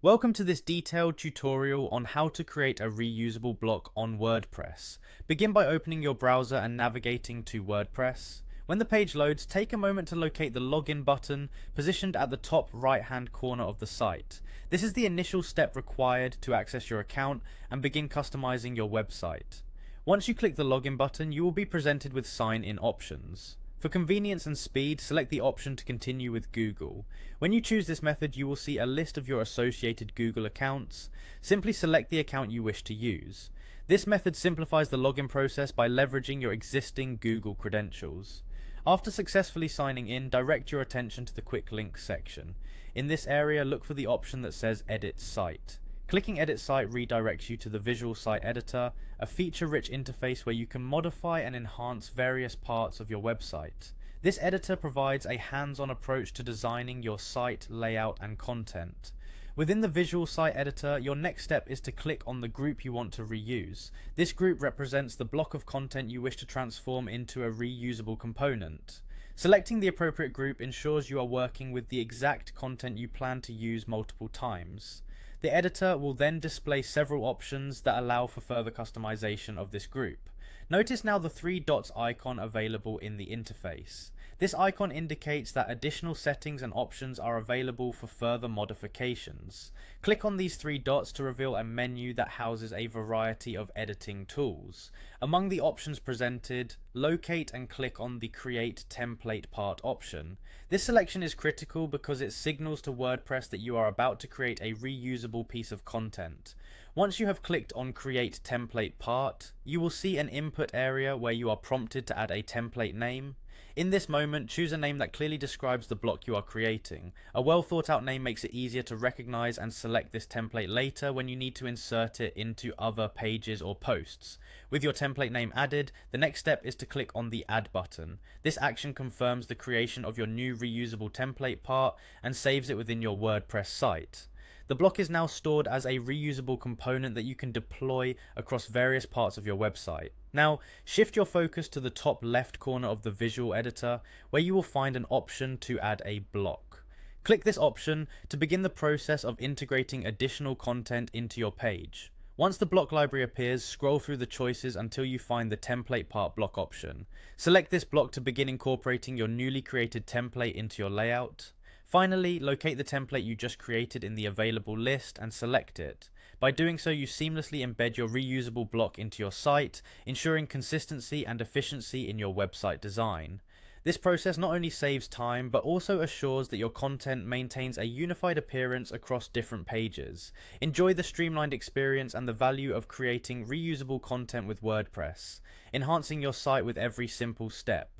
Welcome to this detailed tutorial on how to create a reusable block on WordPress. Begin by opening your browser and navigating to WordPress. When the page loads, take a moment to locate the login button positioned at the top right hand corner of the site. This is the initial step required to access your account and begin customizing your website. Once you click the login button, you will be presented with sign in options. For convenience and speed, select the option to continue with Google. When you choose this method, you will see a list of your associated Google accounts. Simply select the account you wish to use. This method simplifies the login process by leveraging your existing Google credentials. After successfully signing in, direct your attention to the quick links section. In this area, look for the option that says Edit Site. Clicking Edit Site redirects you to the Visual Site Editor, a feature-rich interface where you can modify and enhance various parts of your website. This editor provides a hands-on approach to designing your site, layout, and content. Within the Visual Site Editor, your next step is to click on the group you want to reuse. This group represents the block of content you wish to transform into a reusable component. Selecting the appropriate group ensures you are working with the exact content you plan to use multiple times. The editor will then display several options that allow for further customization of this group. Notice now the three dots icon available in the interface. This icon indicates that additional settings and options are available for further modifications. Click on these three dots to reveal a menu that houses a variety of editing tools. Among the options presented, locate and click on the Create Template Part option. This selection is critical because it signals to WordPress that you are about to create a reusable piece of content. Once you have clicked on Create Template Part, you will see an input area where you are prompted to add a template name. In this moment, choose a name that clearly describes the block you are creating. A well thought out name makes it easier to recognize and select this template later when you need to insert it into other pages or posts. With your template name added, the next step is to click on the Add button. This action confirms the creation of your new reusable template part and saves it within your WordPress site. The block is now stored as a reusable component that you can deploy across various parts of your website. Now, shift your focus to the top left corner of the visual editor, where you will find an option to add a block. Click this option to begin the process of integrating additional content into your page. Once the block library appears, scroll through the choices until you find the template part block option. Select this block to begin incorporating your newly created template into your layout. Finally, locate the template you just created in the available list and select it. By doing so, you seamlessly embed your reusable block into your site, ensuring consistency and efficiency in your website design. This process not only saves time, but also assures that your content maintains a unified appearance across different pages. Enjoy the streamlined experience and the value of creating reusable content with WordPress, enhancing your site with every simple step.